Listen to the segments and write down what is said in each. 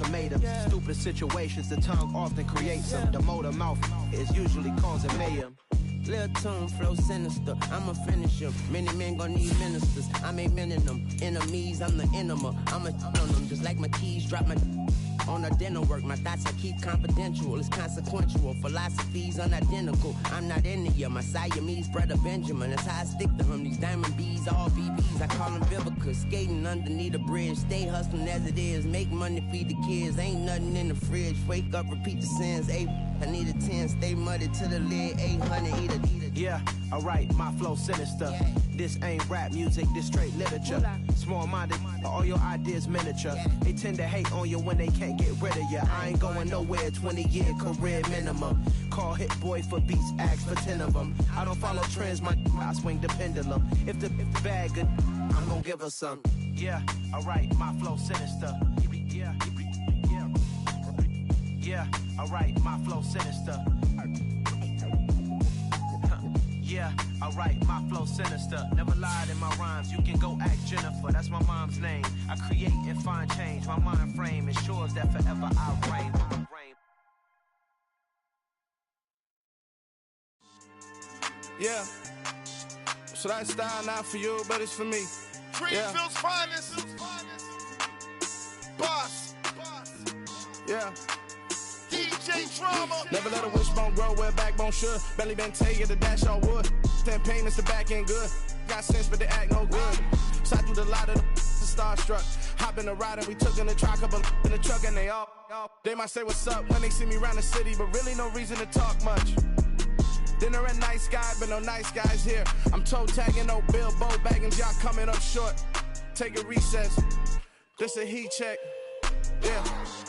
ultimatums. Stupid situations, the tongue often creates them. The motor mouth is usually causing mayhem. Lil' tune, flow sinister, I'ma finish him. Many men gon' need ministers, I'm a men in them. Enemies, I'm the enema, I'm on them. Just like my keys, drop my on a dinner work. My thoughts I keep confidential, it's consequential. Philosophies unidentical, I'm not in ya. My Siamese brother Benjamin, that's how I stick to him. These diamond bees, all BBs, I call them Vivica. Skating underneath a bridge, stay hustling as it is. Make money, feed the kids, ain't nothing in the fridge. Wake up, repeat the sins, I need a 10, stay muddy to the lid, 800, eat a. Yeah, alright, my flow sinister. This ain't rap music, this straight literature. Small-minded, all your ideas miniature. They tend to hate on you when they can't get rid of you. I ain't going nowhere, 20-year career minimum. Call Hit Boy for beats, ask for 10 of them. I don't follow trends, I swing the pendulum. If the bag good, I'm gonna give her some. Yeah, alright, my flow sinister. Yeah, alright, my flow sinister. Yeah, alright, my flow sinister. Never lied in my rhymes, you can go ask Jennifer. That's my mom's name. I create and find change. My mind frame ensures that forever I reign. Yeah, so that style not for you, but it's for me. Greenfield's finest. Boss. Yeah. DJ Drama. Never let a wishbone grow where backbone should. Belly been taking the dash on wood. 10 payments, the back end good. Got sense, but they act no good. Side through the lot of the starstruck. Hop in the ride and we took in the truck, couple in the truck and they all. They might say what's up when they see me around the city, but really no reason to talk much. Dinner at nice guy, but no nice guys here. I'm toe tagging, no Bilbo baggins, y'all coming up short. Take a recess. This a heat check. Yeah.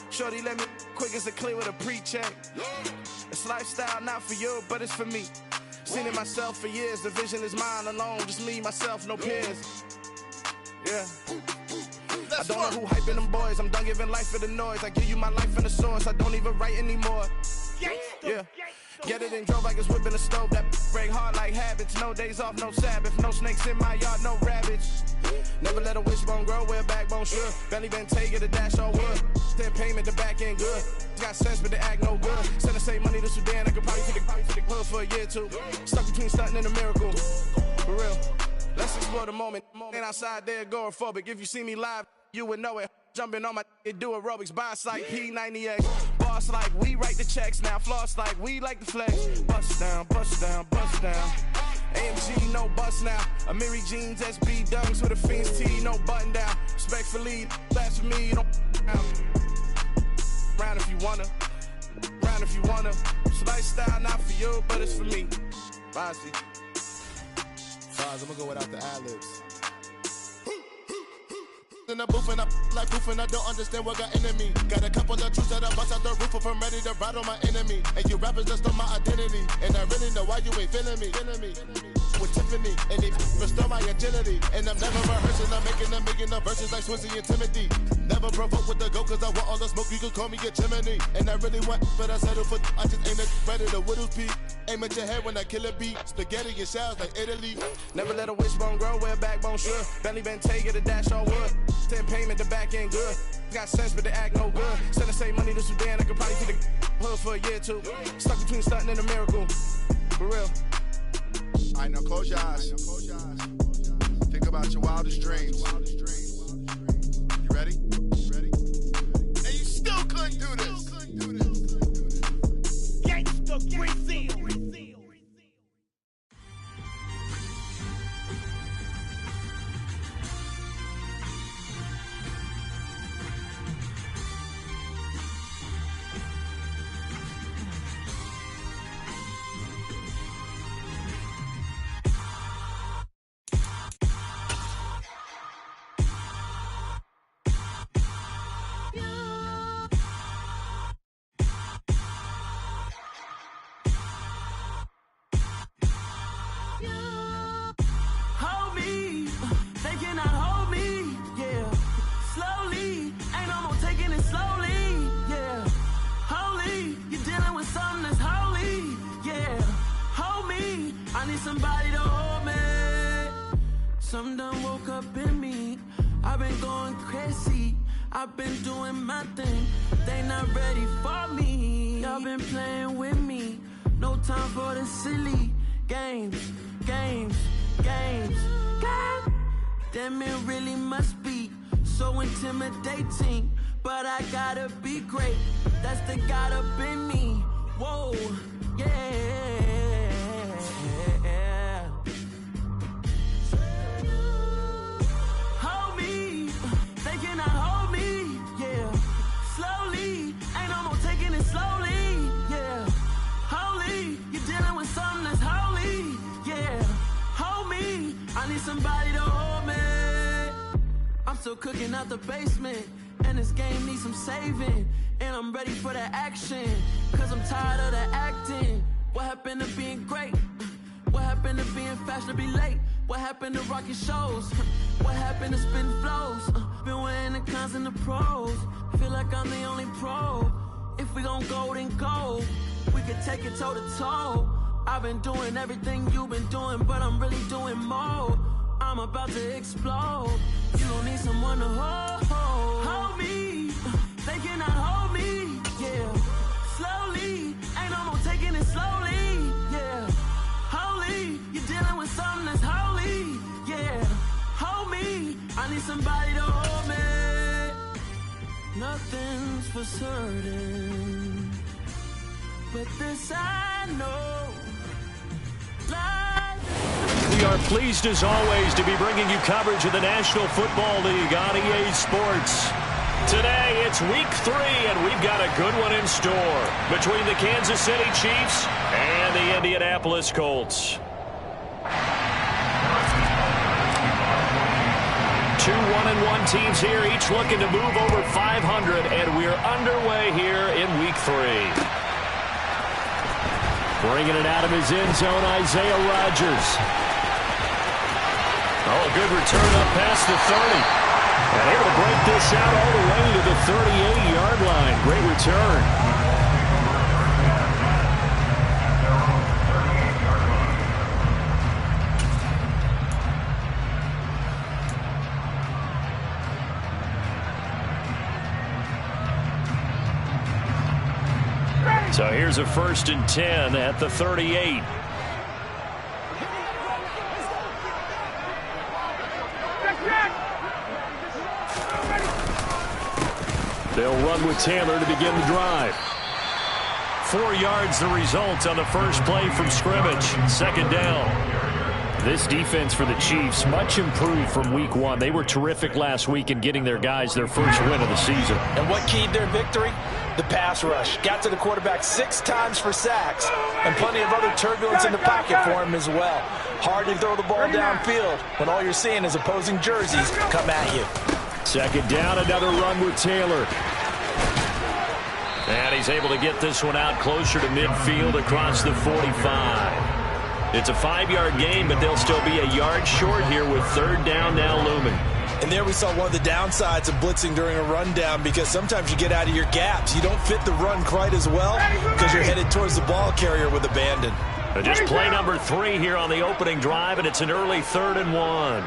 Shorty let me quick as a clear with a pre-check. It's lifestyle not for you, but it's for me. Seen it myself for years. The vision is mine alone. Just me, myself, no peers. Yeah. I don't know who hyping them boys. I'm done giving life for the noise. I give you my life in the source. I don't even write anymore. Yeah. Get it and drove like it's whipping a stove. That break hard like habits. No days off, no Sabbath. No snakes in my yard, no rabbits. Never let a wishbone grow where backbone should. Belly been taking the dash on wood. 10 payment, the back end good. Got sense, but they act no good. Send the same money to Sudan. I could probably take the hood for a year or two. Stuck between stunting and a miracle. For real. Let's explore the moment. Ain't outside there agoraphobic. If you see me live, you would know it. Jumping on my do aerobics, boss like P90X. Boss like we write the checks now. Floss like we like the flex. Bust down, bust down, bust down. AMG, no bust now. Amiri jeans, SB dunks with a Fiends T, no button down. Respectfully, that's for me, you don't round if you wanna. Round if you wanna. It's lifestyle not for you, but it's for me. Bossy. Faz, I'm gonna go without the ad-libs. In the booth and I like proof and I don't understand what got into me. Got a couple of truths that I bust out the roof if I'm ready to ride on my enemy. And you rappers just on my identity. And I really know why you ain't feeling me. With Tiffany and they restore my agility. And I'm never rehearsing, I'm making the verses like Swizzy and Timothy. Never provoke with the go cause I want all the smoke, you can call me a chimney. And I really want, but I settle for, I just ain't ready to Whittles Peak. Aim at your head when I kill a beat. Spaghetti and shells like Italy. Never let a wishbone grow where backbone should. Belly been taking the dash on wood. 10 payment, the back end good. Got sense, but they act no good. Send the same money to Sudan, I could probably take the hood for a year or two. Stuck between stunting and a miracle. For real. Alright, now close your eyes. Think about your wildest dreams. You ready? And you still couldn't do this. Gangsta Brazil. Somebody to hold me. Some done woke up in me. I've been going crazy. I've been doing my thing. been playing with me. No time for the silly games. Damn, it really must be so intimidating. But I gotta be great. That's the God up in me. Whoa, yeah. Hold me, they cannot hold me, yeah. Slowly, ain't no more taking it slowly, yeah. Holy, you're dealing with something that's holy, yeah. Hold me, I need somebody to hold me. I'm still cooking out the basement, and this game needs some saving. And I'm ready for the action, cause I'm tired of the acting. What happened to being great? What happened to being fashionably late? What happened to rocking shows? What happened to spitting flows? Been wearing the cons and the pros. Feel like I'm the only pro. If we gon' go, then go. We could take it toe to toe. I've been doing everything you've been doing, but I'm really doing more. I'm about to explode. You don't need someone to hold me. They cannot hold me, yeah. Slowly, ain't no more taking it slowly, yeah. Holy, you're dealing with something that's holy, yeah. Hold me, I need somebody to hold me. Nothing's for certain, but this I know. We are pleased as always to be bringing you coverage of the National Football League on EA Sports. Today, it's week 3, and we've got a good one in store between the Kansas City Chiefs and the Indianapolis Colts. 2 1-1 teams here, each looking to move over 500, and we're underway here in week 3. Bringing it out of his end zone, Isaiah Rodgers. Oh, a good return up past the 30. And able to break this out all the way to the 38-yard line. Great return. So here's a 1st and 10 at the 38. They'll run with Taylor to begin the drive. 4 yards the result on the first play from scrimmage. 2nd down. This defense for the Chiefs, much improved from week 1. They were terrific last week in getting their guys their first win of the season. And what keyed their victory? The pass rush. Got to the quarterback 6 times for sacks, and plenty of other turbulence in the pocket for him as well. Hard to throw the ball downfield when all you're seeing is opposing jerseys come at you. 2nd down, another run with Taylor. And he's able to get this one out closer to midfield across the 45. It's a 5-yard gain, but they'll still be a yard short here with 3rd down now looming. And there we saw one of the downsides of blitzing during a rundown, because sometimes you get out of your gaps. You don't fit the run quite as well because you're headed towards the ball carrier with abandon. Just play number 3 here on the opening drive, and it's an early 3rd and 1.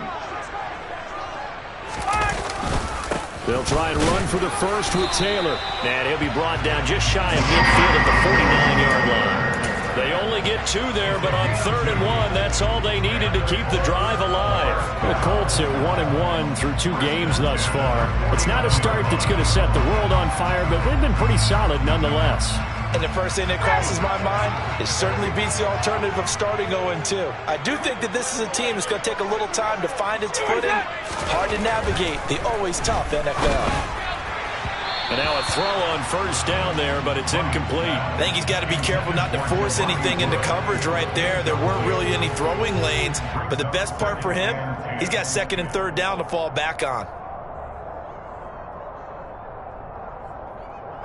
They'll try and run for the first with Taylor. And he'll be brought down just shy of midfield at the 49-yard line. They only get 2 there, but on 3rd and 1, that's all they needed to keep the drive alive. The Colts are 1-1 through 2 games thus far. It's not a start that's going to set the world on fire, but they've been pretty solid nonetheless. And the first thing that crosses my mind, it certainly beats the alternative of starting 0-2. I do think that this is a team that's going to take a little time to find its footing. Hard to navigate the always tough NFL. And now a throw on 1st down there, but it's incomplete. I think he's got to be careful not to force anything into coverage right there. There weren't really any throwing lanes, but the best part for him, he's got 2nd and 3rd down to fall back on.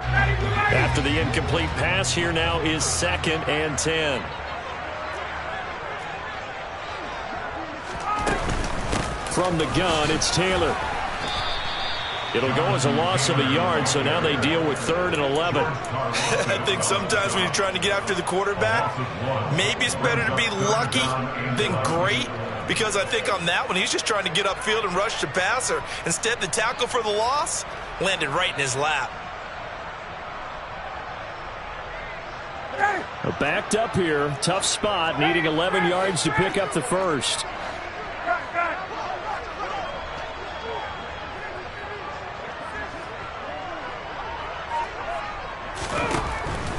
After the incomplete pass, here now is 2nd and 10. From the gun, it's Taylor. It'll go as a loss of a yard, so now they deal with 3rd and 11. I think sometimes when you're trying to get after the quarterback, maybe it's better to be lucky than great, because I think on that one, he's just trying to get upfield and rush the passer. Instead, the tackle for the loss landed right in his lap. Backed up here. Tough spot. Needing 11 yards to pick up the first.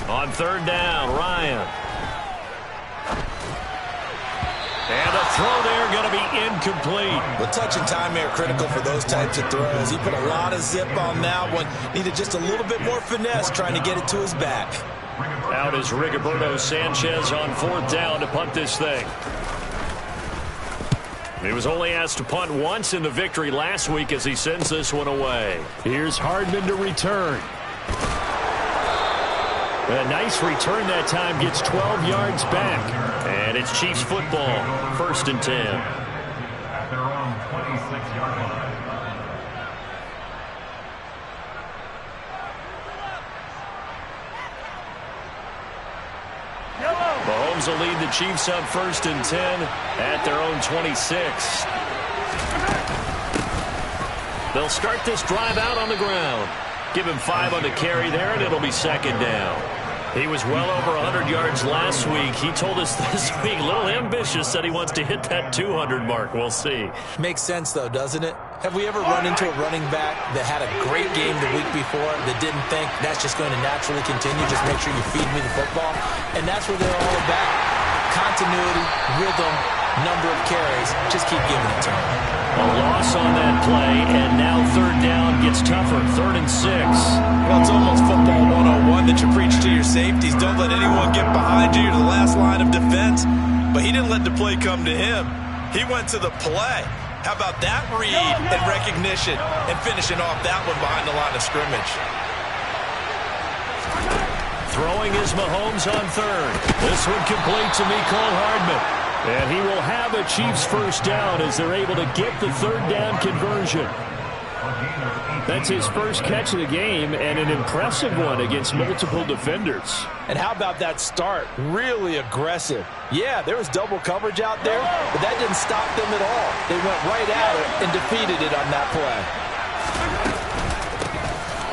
On third down, Ryan. And the throw there going to be incomplete. The touch and time are critical for those types of throws. He put a lot of zip on that one. Needed just a little bit more finesse trying to get it to his back. Out is Rigoberto Sanchez on fourth down to punt this thing. He was only asked to punt once in the victory last week as he sends this one away. Here's Hardman to return. A nice return that time, gets 12 yards back. And it's Chiefs football, 1st and 10. At their own 26-yard line. Mahomes will lead the Chiefs up 1st and 10 at their own 26. They'll start this drive out on the ground. Give him 5 on the carry there, and it'll be 2nd down. He was well over 100 yards last week. He told us this week, a little ambitious, said he wants to hit that 200 mark. We'll see. Makes sense, though, doesn't it? Have we ever run into a running back that had a great game the week before that didn't think that's just going to naturally continue? Just make sure you feed me the football. And that's what they're all about. Continuity, rhythm, number of carries. Just keep giving it to him. A loss on that play, and now third down gets tougher. 3rd and 6. Well, it's almost football 101 that you preach to your safeties. Don't let anyone get behind you. You're the last line of defense. But he didn't let the play come to him. He went to the play. How about that read and recognition and finishing off that one behind the line of scrimmage? Throwing is Mahomes on third. This one complete to Mecole Hardman. And he will have a Chiefs first down as they're able to get the third down conversion. That's his first catch of the game and an impressive one against multiple defenders. And how about that start? Really aggressive. Yeah, there was double coverage out there, but that didn't stop them at all. They went right at it and defeated it on that play.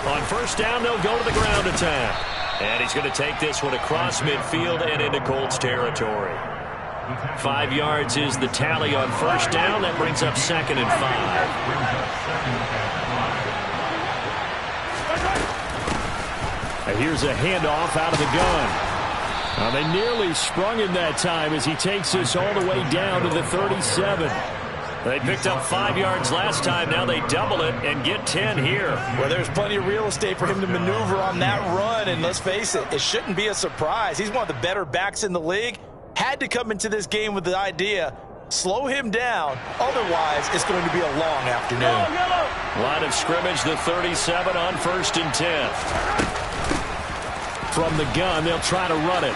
On first down, they'll go to the ground attack. And he's going to take this one across midfield and into Colts territory. 5 yards is the tally on first down. That brings up 2nd and 5. And here's a handoff out of the gun. They nearly sprung him that time as he takes this all the way down to the 37. They picked up 5 yards last time. Now they double it and get 10 here. Well, there's plenty of real estate for him to maneuver on that run. And let's face it, it shouldn't be a surprise. He's one of the better backs in the league. Had to come into this game with the idea, slow him down. Otherwise, it's going to be a long afternoon. Line of scrimmage, the 37 on 1st and 10. From the gun, they'll try to run it.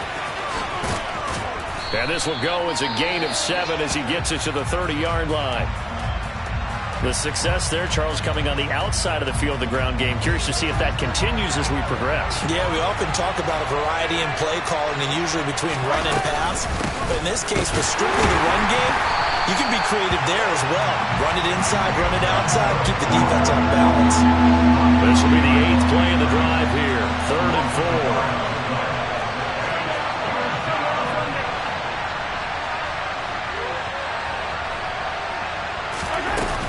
And this will go as a gain of 7 as he gets it to the 30-yard line. The success there, Charles, coming on the outside of the field, the ground game. Curious to see if that continues as we progress. Yeah, we often talk about a variety in play calling and usually between run and pass. But in this case, with strictly the run game, you can be creative there as well. Run it inside, run it outside, keep the defense off balance. This will be the 8th play of the drive here. 3rd and 4.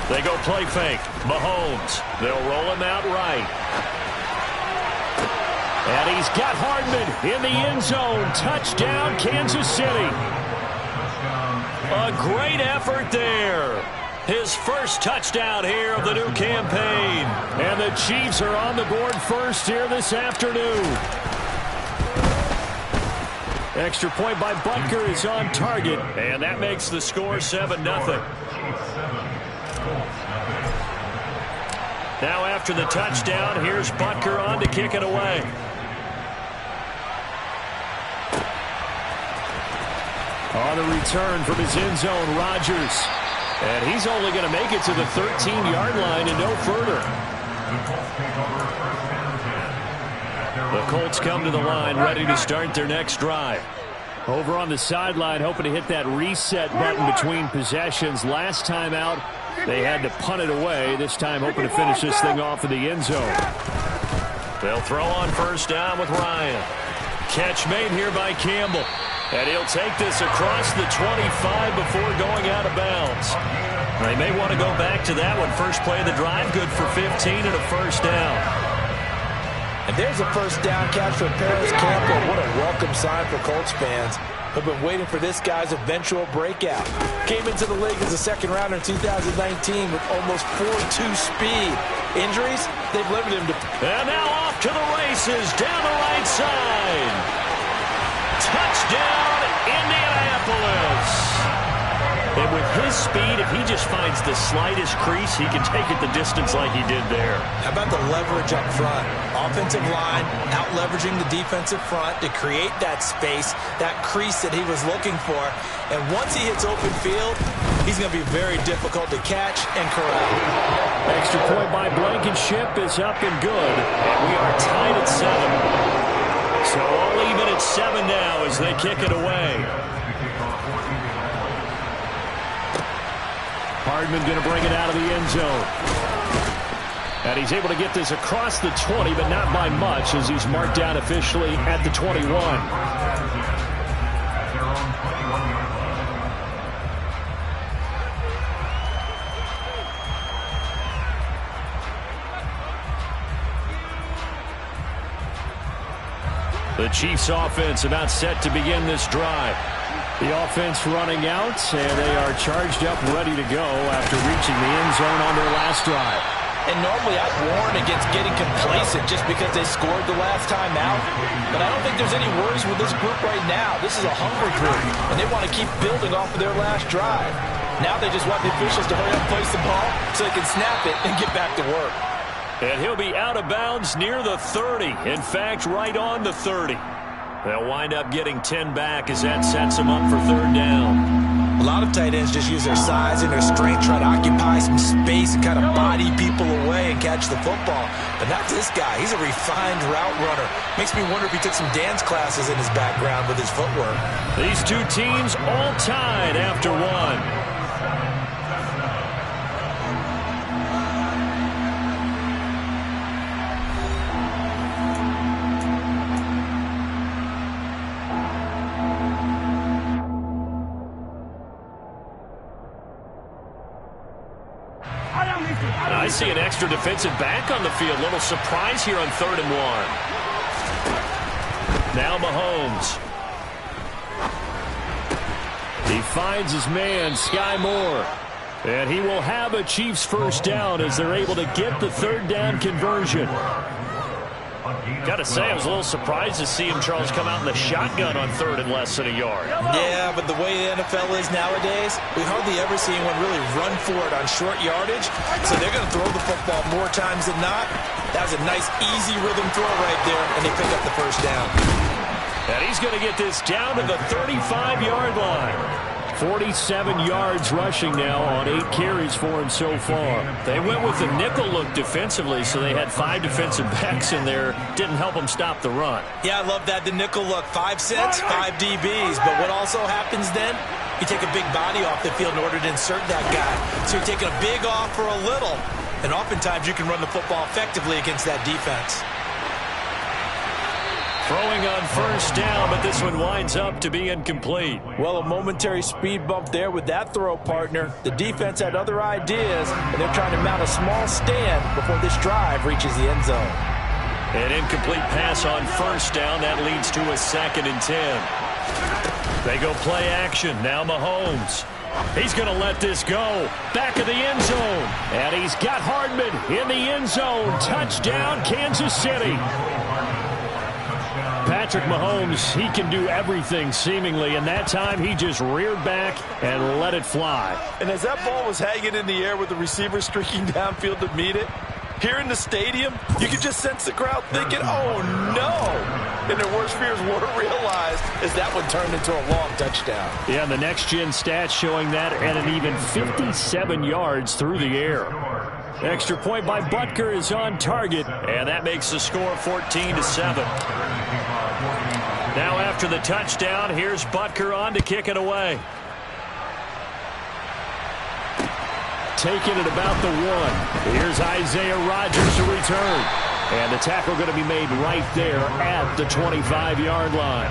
They go play fake. Mahomes. They'll roll him out right. And he's got Hardman in the end zone. Touchdown, Kansas City. A great effort there. His first touchdown here of the new campaign. And the Chiefs are on the board first here this afternoon. Extra point by Butker is on target. And that makes the score 7-0. Now after the touchdown, here's Butker on to kick it away. On the return from his end zone, Rodgers. And he's only going to make it to the 13-yard line and no further. The Colts come to the line ready to start their next drive. Over on the sideline, hoping to hit that reset button between possessions. Last time out, they had to punt it away. This time hoping to finish this thing off in the end zone. They'll throw on first down with Ryan. Catch made here by Campbell. And he'll take this across the 25 before going out of bounds. They may want to go back to that one. First play of the drive, good for 15 and a first down. And there's a first down catch for Paris Campbell. What a welcome sign for Colts fans who've been waiting for this guy's eventual breakout. Came into the league as a second rounder in 2019 with almost 4.2 speed. Injuries, they've limited him to... And now off to the races down the right side. Touchdown, Indianapolis. And with his speed, if he just finds the slightest crease, he can take it the distance like he did there. How about the leverage up front? Offensive line out-leveraging the defensive front to create that space, that crease that he was looking for. And once he hits open field, he's going to be very difficult to catch and corral. Extra point by Blankenship is up and good. And we are tied at 7. So all even at 7 now as they kick it away. Hardman going to bring it out of the end zone. And he's able to get this across the 20, but not by much as he's marked down officially at the 21. The Chiefs offense about set to begin this drive. The offense running out, and they are charged up, ready to go after reaching the end zone on their last drive. And normally I'd warn against getting complacent just because they scored the last time out. But I don't think there's any worries with this group right now. This is a hungry group, and they want to keep building off of their last drive. Now they just want the officials to hurry up and place the ball so they can snap it and get back to work. And he'll be out of bounds near the 30. In fact, right on the 30. They'll wind up getting 10 back as that sets them up for third down. A lot of tight ends just use their size and their strength, try to occupy some space and kind of body people away and catch the football. But not this guy. He's a refined route runner. Makes me wonder if he took some dance classes in his background with his footwork. These two teams all tied after one. I see an extra defensive back on the field. Little surprise here on 3rd and 1. Now Mahomes. He finds his man, Sky Moore. And he will have a Chiefs first down as they're able to get the third down conversion. Got to say, I was a little surprised to see him, Charles, come out in the shotgun on 3rd and less than a yard. Yeah, but the way the NFL is nowadays, we hardly ever see anyone really run for it on short yardage. So they're going to throw the football more times than not. That was a nice, easy rhythm throw right there, and they pick up the first down. And he's going to get this down to the 35-yard line. 47 yards rushing now on 8 carries for him so far. They went with the nickel look defensively, so they had 5 defensive backs in there. Didn't help them stop the run. Yeah, I love that, the nickel look. 5 sets, 5 DBs. But what also happens then, you take a big body off the field in order to insert that guy. So you're taking a big off for a little. And oftentimes you can run the football effectively against that defense. Throwing on first down, but this one winds up to be incomplete. Well, a momentary speed bump there with that throw, partner. The defense had other ideas, and they're trying to mount a small stand before this drive reaches the end zone. An incomplete pass on first down. That leads to a 2nd and 10. They go play action. Now Mahomes. He's going to let this go. Back of the end zone. And he's got Hardman in the end zone. Touchdown, Kansas City. Patrick Mahomes, he can do everything seemingly, and that time he just reared back and let it fly. And as that ball was hanging in the air with the receiver streaking downfield to meet it, here in the stadium, you could just sense the crowd thinking, oh no! And their worst fears were realized as that one turned into a long touchdown. Yeah, and the next-gen stats showing that at an even 57 yards through the air. Extra point by Butker is on target, and that makes the score 14-7. Now after the touchdown, here's Butker on to kick it away. Taking it about the 1. Here's Isaiah Rodgers to return. And the tackle going to be made right there at the 25-yard line.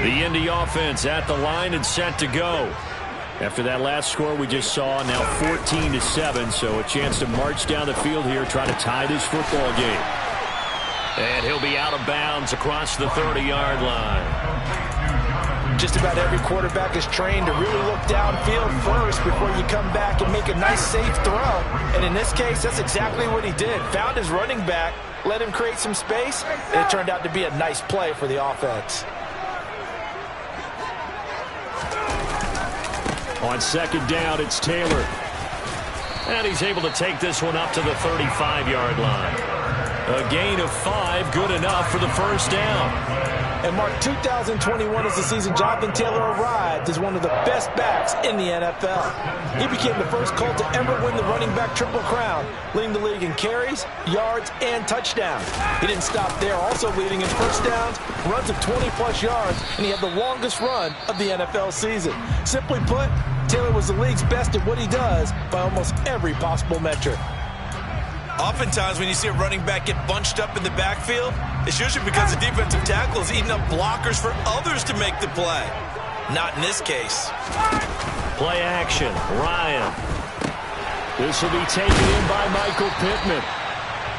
The Indy offense at the line and set to go. After that last score we just saw, now 14-7, so a chance to march down the field here, try to tie this football game. And he'll be out of bounds across the 30-yard line. Just about every quarterback is trained to really look downfield first before you come back and make a nice, safe throw. And in this case, that's exactly what he did. Found his running back, let him create some space, and it turned out to be a nice play for the offense. On second down, it's Taylor. And he's able to take this one up to the 35-yard line. A gain of 5, good enough for the first down. And Mark, 2021 is the season Jonathan Taylor arrived as one of the best backs in the NFL. He became the first Colt to ever win the running back triple crown, leading the league in carries, yards, and touchdowns. He didn't stop there, also leading in first downs, runs of 20-plus yards, and he had the longest run of the NFL season. Simply put, Taylor was the league's best at what he does by almost every possible metric. Oftentimes when you see a running back get bunched up in the backfield, it's usually because the defensive tackle is eating up blockers for others to make the play. Not in this case. Play action, Ryan. This will be taken in by Michael Pittman.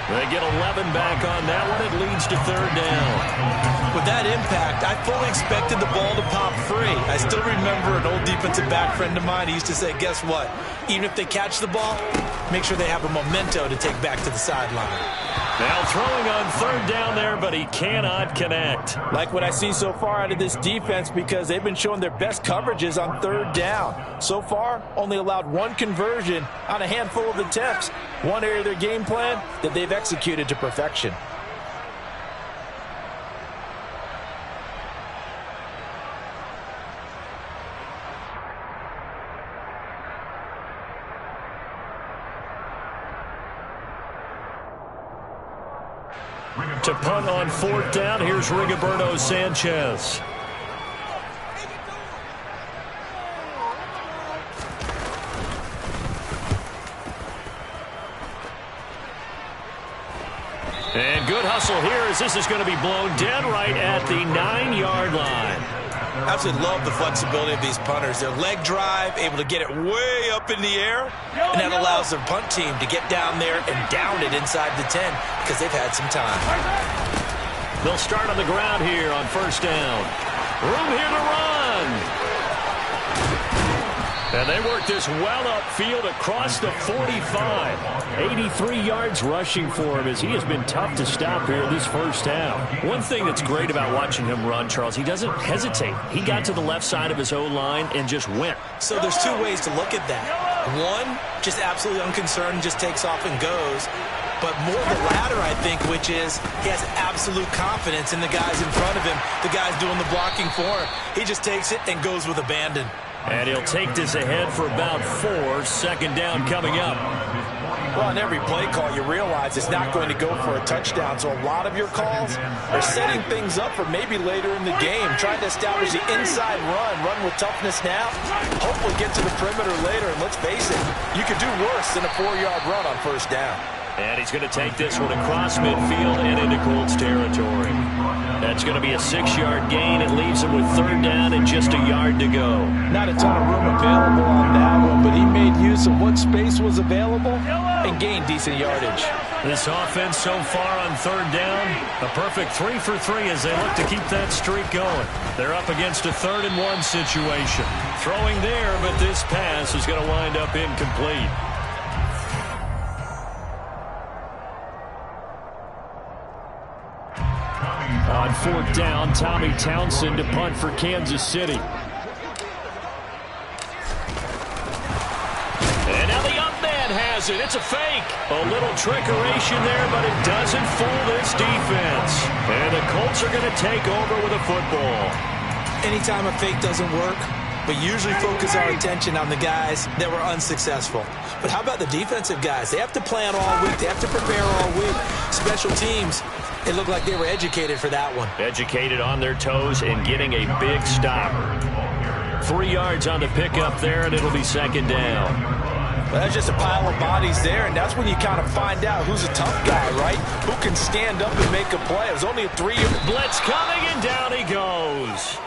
They get 11 back on that one. It leads to third down. With that impact, I fully expected the ball to pop free. I still remember an old defensive back friend of mine. He used to say, guess what? Even if they catch the ball, make sure they have a memento to take back to the sideline. Now throwing on third down there, but he cannot connect. Like what I see so far out of this defense, because they've been showing their best coverages on third down. So far, only allowed one conversion on a handful of attempts. One area of their game plan that they've executed to perfection. To punt on fourth down, here's Rigoberto Sanchez. And good hustle here as this is going to be blown dead right at the 9-yard line. Absolutely love the flexibility of these punters. Their leg drive, able to get it way up in the air, and that allows their punt team to get down there and down it inside the 10 because they've had some time. They'll start on the ground here on first down. Room here to run. And they work this well upfield across the 45. 83 yards rushing for him as he has been tough to stop here this first down. One thing that's great about watching him run, Charles, he doesn't hesitate. He got to the left side of his O-line and just went. So there's two ways to look at that. One, just absolutely unconcerned, just takes off and goes. But more the latter, I think, which is he has absolute confidence in the guys in front of him, the guys doing the blocking for him. He just takes it and goes with abandon. And he'll take this ahead for about 4. Second down coming up. Well, on every play call, you realize it's not going to go for a touchdown. So a lot of your calls are setting things up for maybe later in the game, trying to establish the inside run with toughness now, hopefully get to the perimeter later. And let's face it, you could do worse than a 4-yard run on first down. And he's going to take this one across midfield and into Colts territory. That's going to be a 6-yard gain. It leaves him with third down and just a yard to go. Not a ton of room available on that one, but he made use of what space was available and gained decent yardage. This offense so far on third down, a perfect 3 for 3 as they look to keep that streak going. They're up against a 3rd and 1 situation. Throwing there, but this pass is going to wind up incomplete. On fourth down, Tommy Townsend to punt for Kansas City. And now the up man has it. It's a fake. A little trickeration there, but it doesn't fool this defense. And the Colts are going to take over with a football. Anytime a fake doesn't work, but usually focus our attention on the guys that were unsuccessful. But how about the defensive guys? They have to plan all week. They have to prepare all week. Special teams, it looked like they were educated for that one. Educated on their toes and getting a big stop. 3 yards on the pickup there, and it'll be second down. Well, that's just a pile of bodies there, and that's when you kind of find out who's a tough guy, right? Who can stand up and make a play. It was only a 3-yard blitz coming, and down he goes.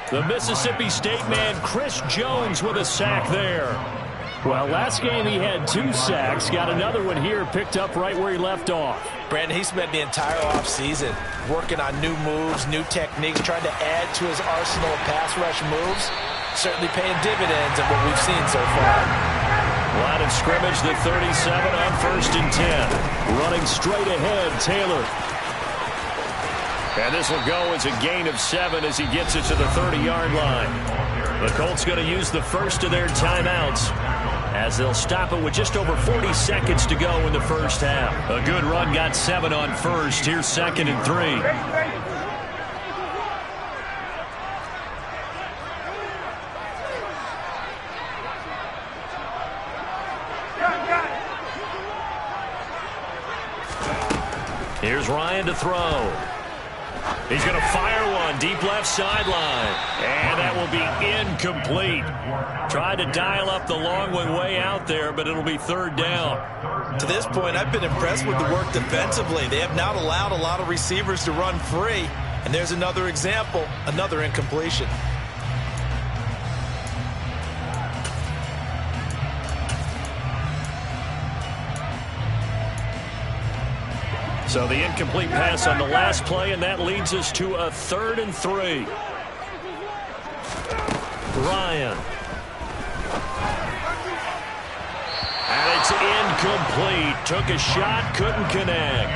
The Mississippi State man, Chris Jones, with a sack there. Well, last game he had 2 sacks. Got another one here, picked up right where he left off. Brandon, he spent the entire offseason working on new moves, new techniques, trying to add to his arsenal of pass rush moves. Certainly paying dividends of what we've seen so far. Line of scrimmage, the 37 on 1st and 10. Running straight ahead, Taylor. And this will go as a gain of 7 as he gets it to the 30-yard line. The Colts going to use the first of their timeouts as they'll stop it with just over 40 seconds to go in the first half. A good run, got 7 on 1st. Here's 2nd and 3. Here's Ryan to throw. He's going to fire one deep left sideline. And that will be incomplete. Tried to dial up the long one way out there, but it'll be 3rd down. To this point, I've been impressed with the work defensively. They have not allowed a lot of receivers to run free. And there's another example, another incompletion. So the incomplete pass on the last play, and that leads us to a 3rd and 3. Ryan. And it's incomplete. Took a shot, couldn't connect.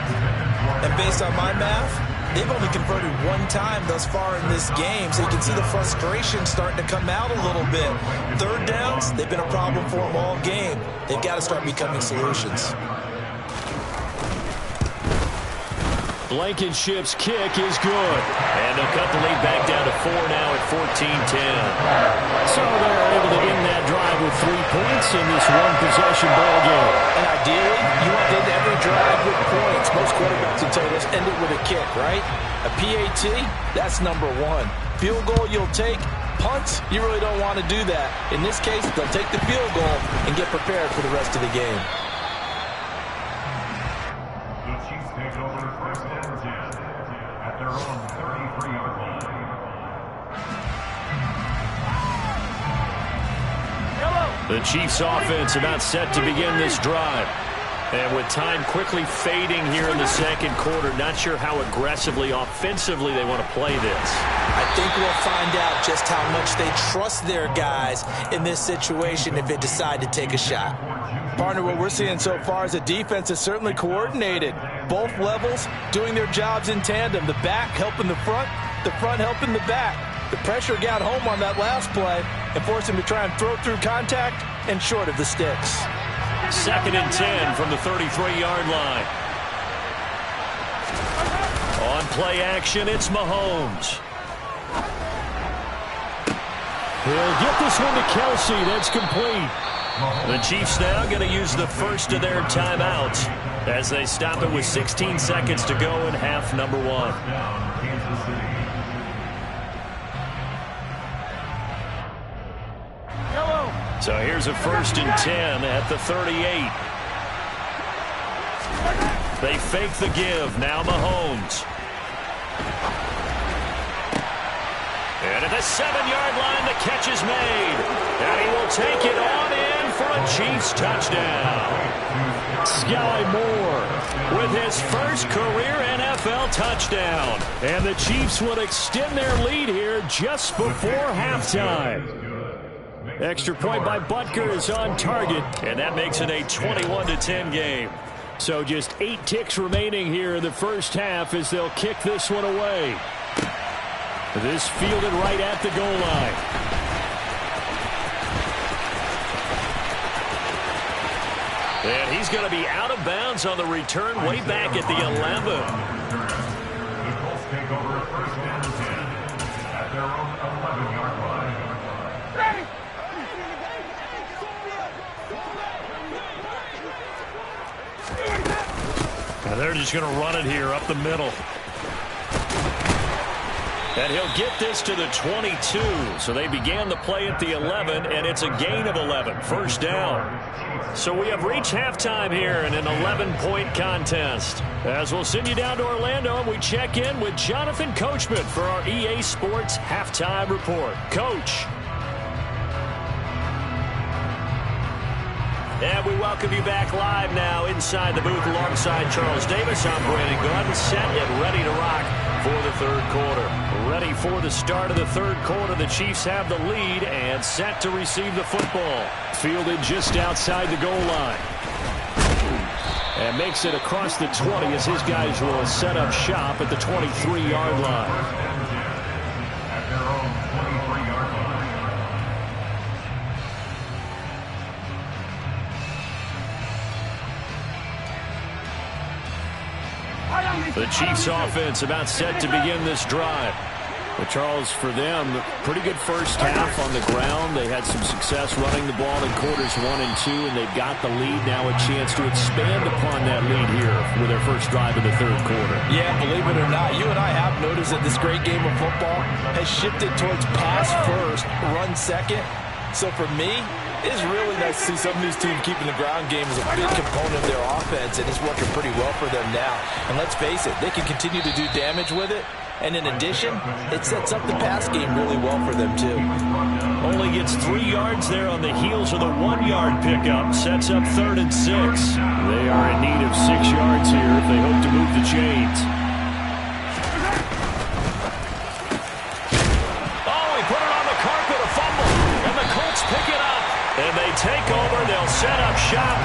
And based on my math, they've only converted 1 time thus far in this game, so you can see the frustration starting to come out a little bit. 3rd downs, they've been a problem for them all game. They've got to start becoming solutions. Blankenship's kick is good. And they'll cut the lead back down to 4 now at 14-10. So they're able to end that drive with 3 points in this one-possession ball game. And ideally, you want to end every drive with points. Most quarterbacks will tell you, let's end it with a kick, right? A PAT, that's number 1. Field goal you'll take. Punts, you really don't want to do that. In this case, they'll take the field goal and get prepared for the rest of the game. The Chiefs offense about set to begin this drive. And with time quickly fading here in the 2nd quarter, not sure how aggressively, offensively they want to play this. I think we'll find out just how much they trust their guys in this situation if they decide to take a shot. Partner, what we're seeing so far is the defense is certainly coordinated. Both levels doing their jobs in tandem. The back helping the front helping the back. The pressure got home on that last play and forced him to try and throw through contact and short of the sticks. 2nd and 10 from the 33-yard line. On play action, it's Mahomes. He'll get this one to Kelsey. That's complete. The Chiefs now going to use the first of their timeouts as they stop it with 16 seconds to go in half number 1. So here's a 1st and 10 at the 38. They fake the give. Now Mahomes. And at the 7-yard line, the catch is made. And he will take it on in for a Chiefs touchdown. Sky Moore with his first career NFL touchdown. And the Chiefs will extend their lead here just before halftime. Extra point by Butker is on target, and that makes it a 21-10 game. So just 8 ticks remaining here in the first half as they'll kick this one away. This fielded right at the goal line. And he's going to be out of bounds on the return way back at the 11. The Colts take over 1st and 10 at their own 11-yard line. And they're just going to run it here up the middle. And he'll get this to the 22. So they began the play at the 11, and it's a gain of 11. First down. So we have reached halftime here in an 11-point contest. As we'll send you down to Orlando, and we check in with Jonathan Coachman for our EA Sports Halftime Report. Coach. And we welcome you back live now inside the booth alongside Charles Davis. I'm Brandon Gunn, set and ready to rock for the third quarter. Ready for the start of the third quarter. The Chiefs have the lead and set to receive the football. Fielded just outside the goal line. And makes it across the 20 as his guys will set up shop at the 23-yard line. At their own 23-yard line. The Chiefs offense about set to begin this drive. But Charles, for them, pretty good first half on the ground. They had some success running the ball in quarters 1 and 2, and they've got the lead now, a chance to expand upon that lead here with their first drive of the third quarter. Yeah, believe it or not, you and I have noticed that this great game of football has shifted towards pass first, run second. So for me, it's really nice to see some of these teams keeping the ground game as a big component of their offense, and it's working pretty well for them now. And let's face it, they can continue to do damage with it. And in addition, it sets up the pass game really well for them, too. Only gets 3 yards there on the heels of the 1-yard pickup. Sets up 3rd and 6. They are in need of 6 yards here if they hope to move the chains. Oh, he put it on the carpet, a fumble. And the Colts pick it up. And they take over. They'll set up shop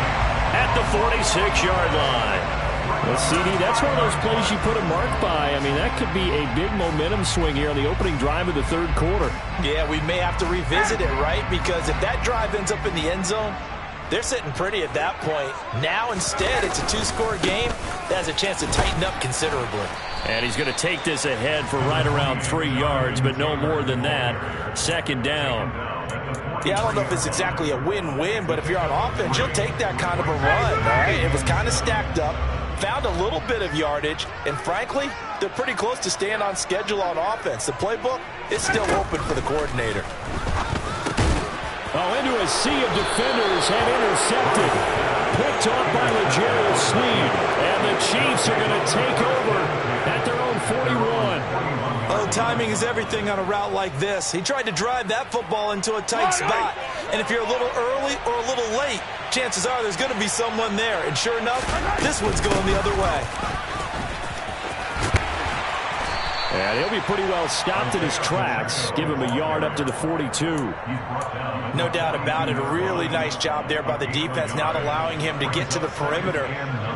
at the 46-yard line. Well, CD, that's one of those plays you put a mark by. I mean, that could be a big momentum swing here on the opening drive of the third quarter. Yeah, we may have to revisit it, right? Because if that drive ends up in the end zone, they're sitting pretty at that point. Now, instead, it's a 2-score game that has a chance to tighten up considerably. And he's going to take this ahead for right around 3 yards, but no more than that. Second down. Yeah, I don't know if it's exactly a win-win, but if you're on offense, you'll take that kind of a run, all right? It was kind of stacked up. Found a little bit of yardage, and frankly, they're pretty close to staying on schedule on offense. The playbook is still open for the coordinator. Oh, into a sea of defenders and intercepted. Picked off by Legere Sneed, and the Chiefs are going to take over at their own 41. Oh, timing is everything on a route like this. He tried to drive that football into a tight spot, and if you're a little early or a little late, chances are there's going to be someone there. And sure enough, this one's going the other way. And he'll be pretty well stopped in his tracks. Give him a yard up to the 42. No doubt about it. A really nice job there by the defense, not allowing him to get to the perimeter.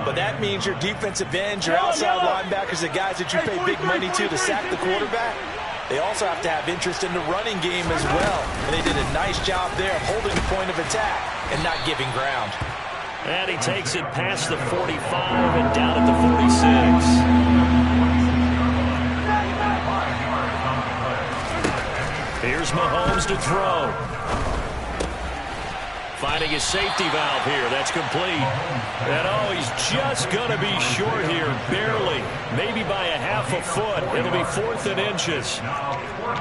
But that means your defensive ends, your outside linebackers, the guys that you pay big money to sack the quarterback, they also have to have interest in the running game as well. And they did a nice job there of holding the point of attack and not giving ground. And he takes it past the 45 and down at the 46. Here's Mahomes to throw. Finding his safety valve here. That's complete. And oh, he's just going to be short here. Barely. Maybe by a half a foot. It'll be 4th and inches.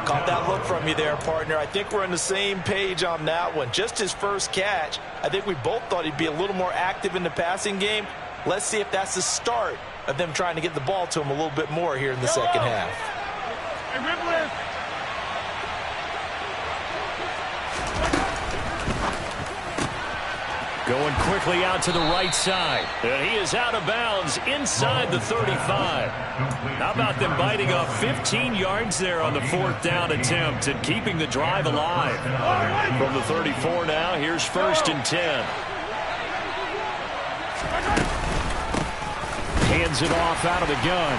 Caught that look from you there, partner. I think we're on the same page on that one. Just his first catch. I think we both thought he'd be a little more active in the passing game. Let's see if that's the start of them trying to get the ball to him a little bit more here in the second half. Going quickly out to the right side. And he is out of bounds inside the 35. How about them biting off 15 yards there on the 4th down attempt and keeping the drive alive? From the 34 now, here's 1st and 10. Hands it off out of the gun.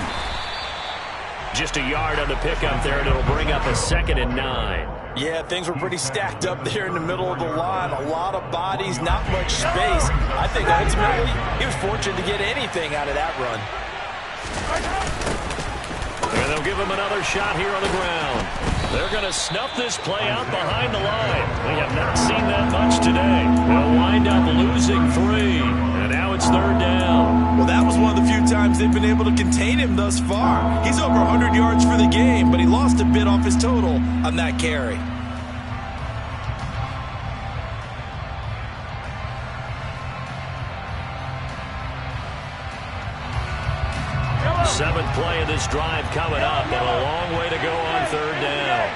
Just a yard on the pickup there, and it'll bring up a 2nd and 9. Yeah, things were pretty stacked up there in the middle of the line. A lot of bodies, not much space. I think ultimately he was fortunate to get anything out of that run. And they'll give him another shot here on the ground. They're going to snuff this play out behind the line. We have not seen that much today. They'll wind up losing 3. And now it's it's third down. Well, that was one of the few times they've been able to contain him thus far. He's over 100 yards for the game, but he lost a bit off his total on that carry. Seventh play of this drive coming up, and a long way to go on third down.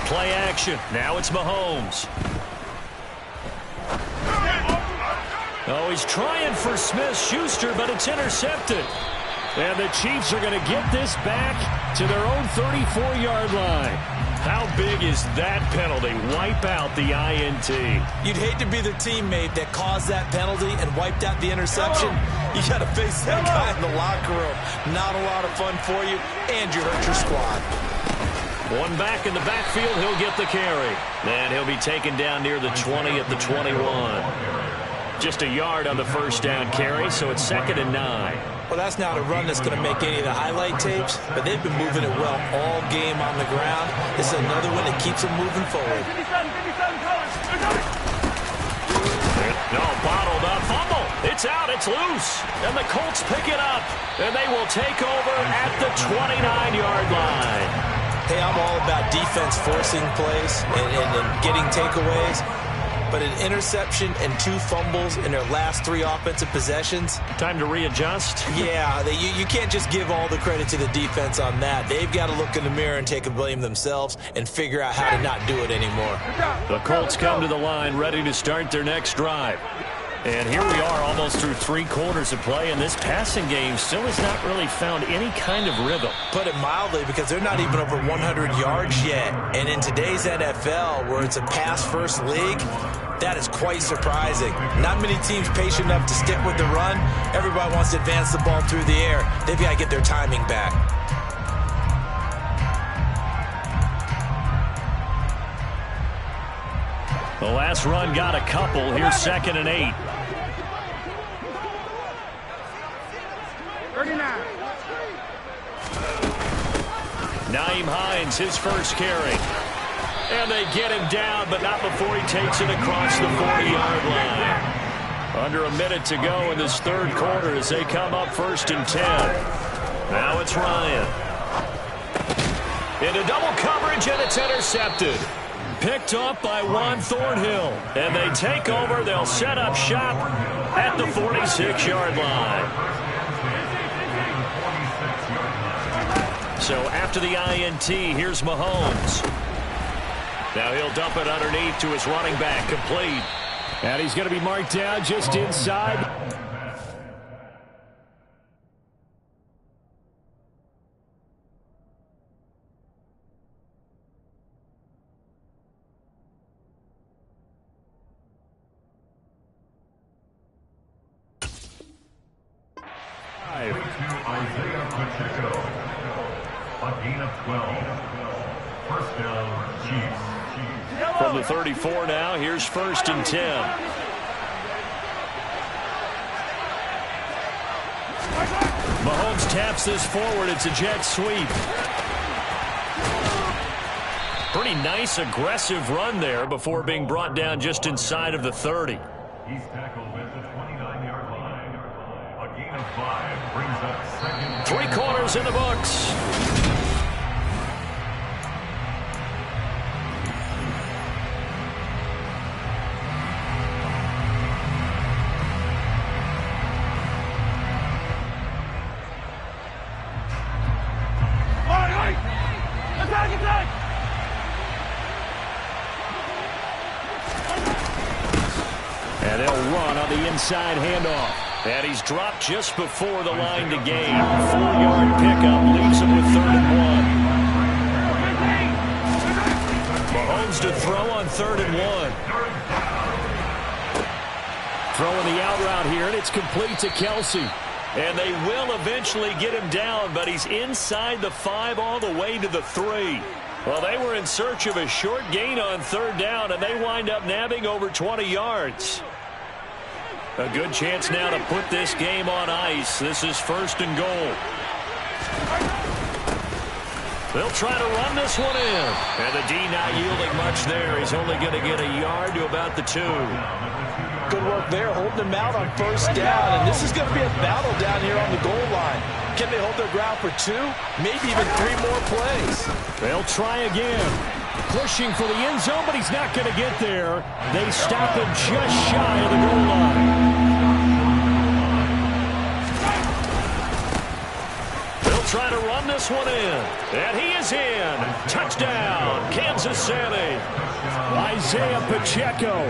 Play action. Now it's Mahomes. Oh, he's trying for Smith-Schuster, but it's intercepted. And the Chiefs are going to get this back to their own 34-yard line. How big is that penalty? Wipe out the INT. You'd hate to be the teammate that caused that penalty and wiped out the interception. You got to face that guy in the locker room. Not a lot of fun for you, and you hurt your squad. One back in the backfield, he'll get the carry. And he'll be taken down near the 20 at the 21. Just a yard on the first down carry, so it's 2nd and 9. Well, that's not a run that's going to make any of the highlight tapes, but they've been moving it well all game on the ground. This is another one that keeps them moving forward. No, bottled up, fumble. It's out, it's loose. And the Colts pick it up, and they will take over at the 29-yard line. Hey, I'm all about defense forcing plays and getting takeaways. But an interception and 2 fumbles in their last 3 offensive possessions. Time to readjust? Yeah, you can't just give all the credit to the defense on that. They've got to look in the mirror and take a blame themselves and figure out how to not do it anymore. The Colts come to the line ready to start their next drive. And here we are almost through 3 quarters of play, and this passing game still has not really found any kind of rhythm. Put it mildly, because they're not even over 100 yards yet. And in today's NFL, where it's a pass-first league, that is quite surprising. Not many teams patient enough to stick with the run. Everybody wants to advance the ball through the air. They've got to get their timing back. The last run got a couple. Here's 2nd and 8. 39. Nyheim Hines, his first carry. And they get him down, but not before he takes it across the 40-yard line. Under a minute to go in this third quarter as they come up 1st and 10. Now it's Ryan. Into double coverage, and it's intercepted. Picked up by Juan Thornhill. And they take over. They'll set up shop at the 46-yard line. So after the INT, here's Mahomes. Now he'll dump it underneath to his running back, complete. And he's going to be marked down just inside. From the 34 now, here's 1st and 10. Mahomes taps this forward. It's a jet sweep. Pretty nice, aggressive run there before being brought down just inside of the 30. He's tackled at the 29-yard line. A gain of 5 brings up 2nd. 3 quarters in the books. And they'll run on the inside handoff. And he's dropped just before the line to gain. 4-yard pickup leaves him with 3rd and 1. Mahomes to throw on 3rd and 1. Throwing the out route here, and it's complete to Kelsey. And they will eventually get him down, but he's inside the 5 all the way to the 3. Well, they were in search of a short gain on 3rd down, and they wind up nabbing over 20 yards. A good chance now to put this game on ice. This is 1st and goal. They'll try to run this one in. And the D not yielding much there. He's only going to get a yard to about the 2. Good work there, holding them out on first down. And this is going to be a battle down here on the goal line. Can they hold their ground for 2? Maybe even 3 more plays. They'll try again. Pushing for the end zone, but he's not going to get there. They stop him just shy of the goal line. Try to run this one in. And he is in. Touchdown, Kansas City. Isaiah Pacheco,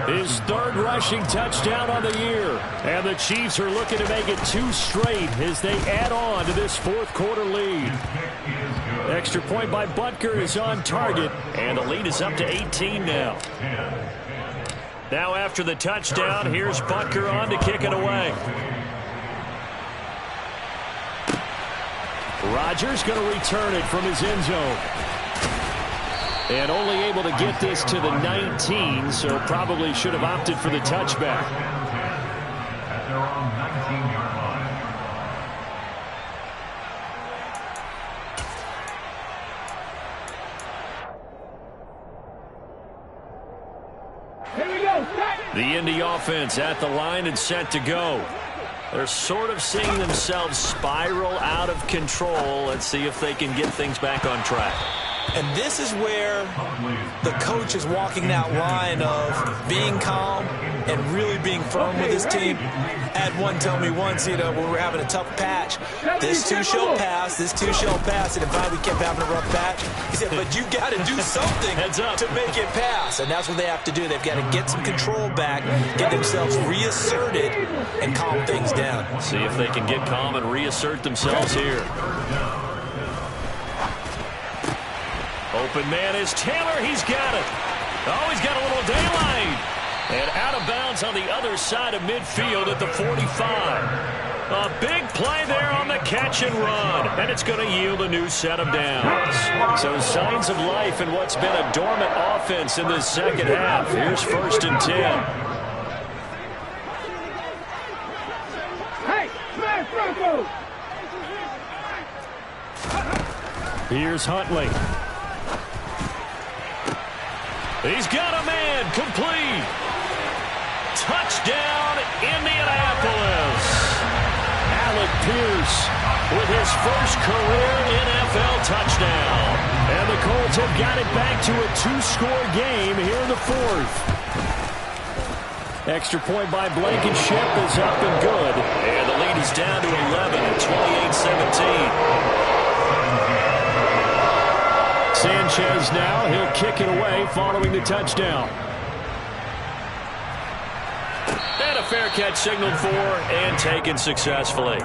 his 3rd rushing touchdown on the year. And the Chiefs are looking to make it 2 straight as they add on to this 4th quarter lead. Extra point by Butker is on target. And the lead is up to 18 now. Now after the touchdown, here's Butker on to kick it away. Rodgers going to return it from his end zone. And only able to get this to the 19, so probably should have opted for the touchback. At their own 19-yard line. Here we go. The Indy offense at the line and set to go. They're sort of seeing themselves spiral out of control. Let's see if they can get things back on track. And this is where the coach is walking that line of being calm and really being firm with his team. I had one tell me once, when we're having a tough patch, this too shall pass, this too shall pass. And if we kept having a rough patch, he said, but you got to do something to make it pass. And that's what they have to do. They've got to get some control back, get themselves reasserted, and calm things down. See if they can get calm and reassert themselves here. Open man is Taylor. He's got it. Oh, he's got a little daylight. And out of bounds on the other side of midfield at the 45. A big play there on the catch and run. And it's going to yield a new set of downs. So signs of life in what's been a dormant offense in this second half. Here's 1st and 10. Hey, smash Bronco! Here's Huntley. He's got a man, complete. Touchdown, Indianapolis. Alec Pierce with his first career NFL touchdown. And the Colts have got it back to a 2-score game here in the 4th. Extra point by Blankenship is up and good. And the lead is down to 11 at 28-17. Sanchez now, he'll kick it away following the touchdown. And a fair catch signaled for and taken successfully. The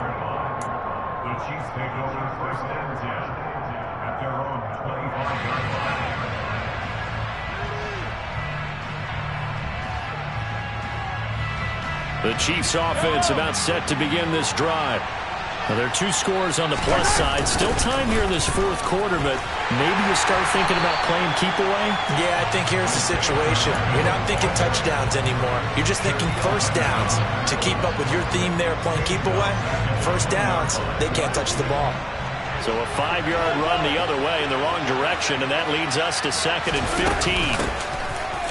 Chiefs take over 1st and 10 at their own 25-yard line. The Chiefs offense about set to begin this drive. Now, there are 2 scores on the plus side. Still time here in this 4th quarter, but maybe you start thinking about playing keep away? Yeah, I think here's the situation. You're not thinking touchdowns anymore. You're just thinking first downs. To keep up with your theme there, playing keep away, first downs, they can't touch the ball. So a 5-yard run the other way in the wrong direction, and that leads us to 2nd and 15.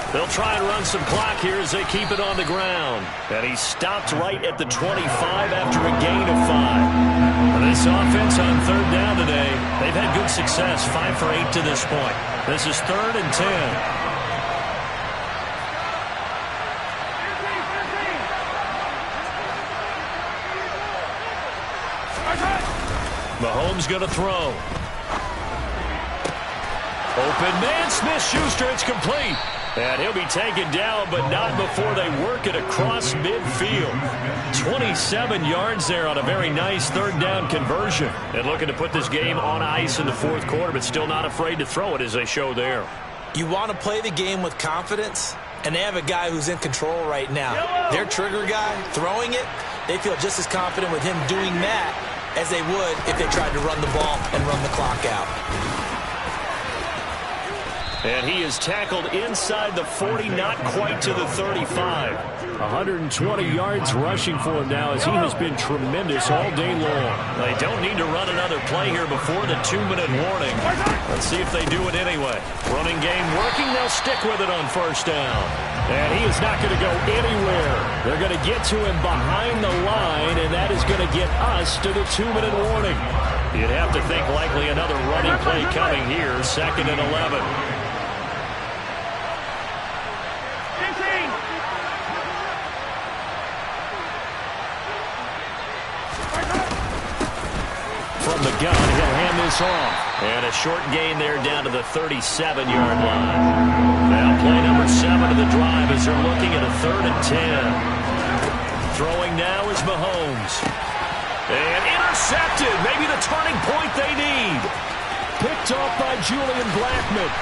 They'll try and run some clock here as they keep it on the ground. And he stopped right at the 25 after a gain of 5. This offense on 3rd down today, they've had good success, 5 for 8 to this point. This is 3rd and 10. Mahomes going to throw. Open man, Smith-Schuster, it's complete. And he'll be taken down, but not before they work it across midfield. 27 yards there on a very nice 3rd down conversion. And looking to put this game on ice in the 4th quarter, but still not afraid to throw it as they show there. You want to play the game with confidence, and they have a guy who's in control right now. Their trigger guy, throwing it, they feel just as confident with him doing that as they would if they tried to run the ball and run the clock out. And he is tackled inside the 40, not quite to the 35. 120 yards rushing for him now as he has been tremendous all day long. They don't need to run another play here before the 2-minute warning. Let's see if they do it anyway. Running game working. They'll stick with it on first down. And he is not going to go anywhere. They're going to get to him behind the line, and that is going to get us to the 2-minute warning. You'd have to think likely another running play coming here, 2nd and 11. From the gun, he'll hand this off. And a short gain there down to the 37-yard line. Now play number 7 of the drive as they're looking at a 3rd and 10. Throwing now is Mahomes. And intercepted. Maybe the turning point they need. Picked off by Julian Blackmon.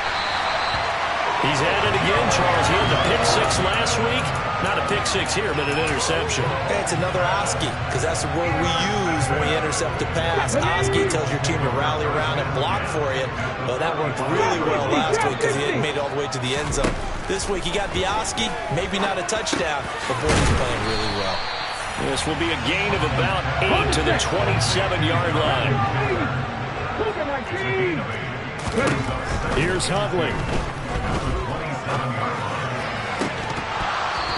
He's at it again, Charles. He had the pick 6 last week. Not a pick 6 here, but an interception. Hey, it's another Oski, because that's the word we use when we intercept a pass. Oski tells your team to rally around and block for you. Well, that worked really well last week because he hadn't made it all the way to the end zone. This week he got the Oski, maybe not a touchdown, but boy, he's playing really well. This will be a gain of about 8 to the 27-yard line. Here's Huntley.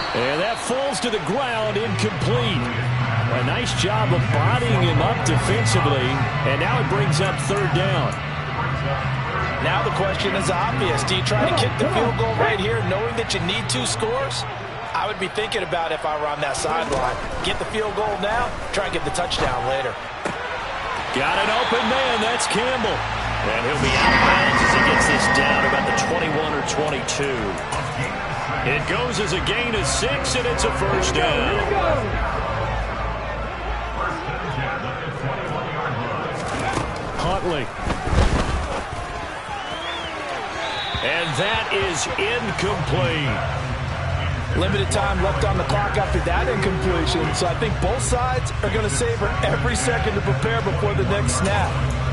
And that falls to the ground, incomplete. A nice job of bodying him up defensively, and now it brings up 3rd down. Now the question is obvious. Do you try to kick the field goal right here knowing that you need 2 scores? I would be thinking about if I were on that sideline. Get the field goal now, try and get the touchdown later. Got an open man, that's Campbell. And he'll be out of bounds as he gets this down about the 21 or 22. It goes as a gain of 6, and it's a 1st down. Huntley. And that is incomplete. Limited time left on the clock after that incompletion, so I think both sides are going to savor every second to prepare before the next snap.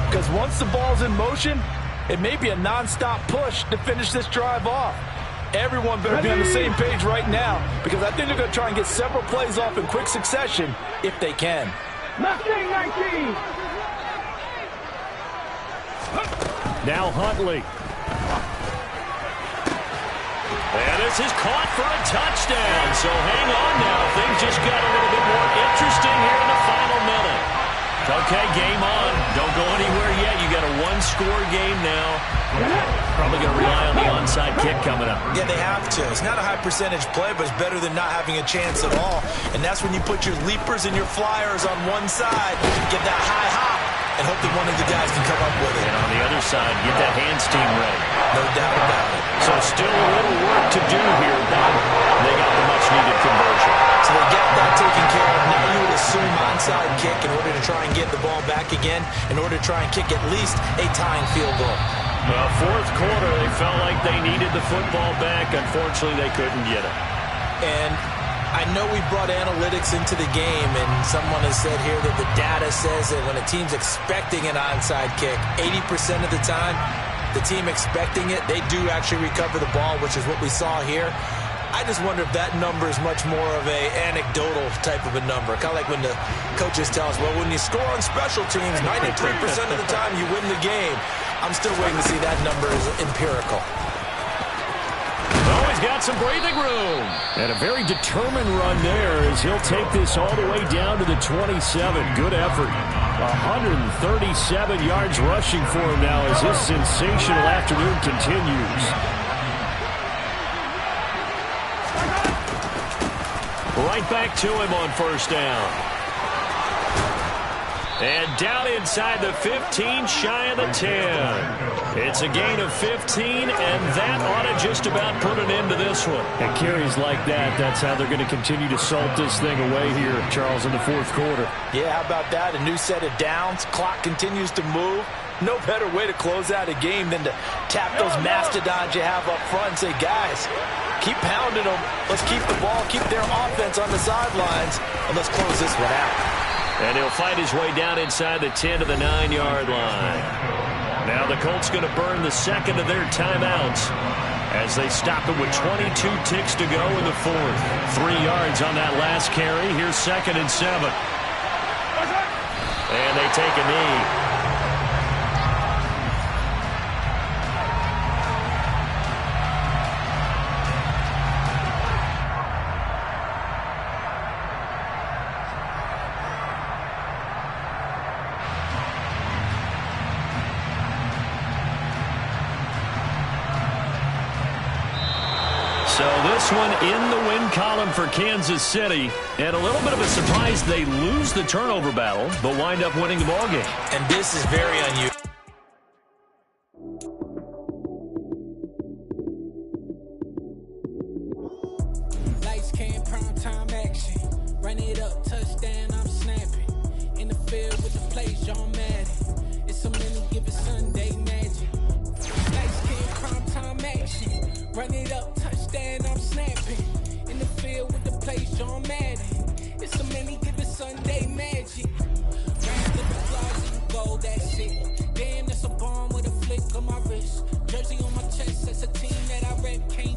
Because once the ball's in motion, it may be a non-stop push to finish this drive off. Everyone better be on the same page right now, because I think they're going to try and get several plays off in quick succession if they can. 19. Now Huntley. And this is caught for a touchdown. So hang on now. Things just got a little bit more interesting here in the final minute. Okay, game on. Don't go anywhere yet. You got a 1-score game now. Probably going to rely on the onside kick coming up. Yeah, they have to. It's not a high percentage play, but it's better than not having a chance at all. And that's when you put your leapers and your flyers on one side, get that high hop, and hope that one of the guys can come up with it. And on the other side, get that hands team ready. No doubt about it. So still a little work to do here, but they got the much-needed conversion. So they get that taken care of. Now you would assume onside kick in order to try and get the ball back again, in order to try and kick at least a tying field goal. Well, 4th quarter, they felt like they needed the football back. Unfortunately, they couldn't get it. And I know we brought analytics into the game, and someone has said here that the data says that when a team's expecting an onside kick, 80% of the time, the team expecting it, they do actually recover the ball, which is what we saw here. I just wonder if that number is much more of a anecdotal type of a number. Kind of like when the coaches tell us, well, when you score on special teams, 93% of the time you win the game. I'm still waiting to see that number is empirical. Oh, he's got some breathing room. And a very determined run there as he'll take this all the way down to the 27. Good effort. 137 yards rushing for him now as this sensational afternoon continues. Right back to him on first down. And down inside the 15, shy of the 10. It's a gain of 15, and that ought to just about put an end to this one. And carries like that, that's how they're going to continue to salt this thing away here, Charles, in the 4th quarter. Yeah, how about that? A new set of downs. Clock continues to move. No better way to close out a game than to tap those mastodons you have up front and say, guys, keep pounding them. Let's keep the ball, keep their offense on the sidelines, and let's close this one out. And he'll fight his way down inside the 10 to the 9-yard line. Now the the Colts going to burn the second of their timeouts as they stop it with 22 ticks to go in the fourth. 3 yards on that last carry. Here's 2nd and 7. And they take a knee. So this one in the win column for Kansas City. And a little bit of a surprise, they lose the turnover battle, but wind up winning the ballgame. And this is very unusual. Lights came, prime time action. Run it up, touchdown, I'm snapping. In the field with the plays, John Madden. It's a many given Sunday magic. Lights came, prime time action. Run it up, touchdown, I'm snapping. In the field with the plays, John Madden. It's a many given Sunday magic. Round the plaza, you go, that's it. Damn, that's a bomb with a flick on my wrist. Jersey on my chest, that's a team that I rep. Can't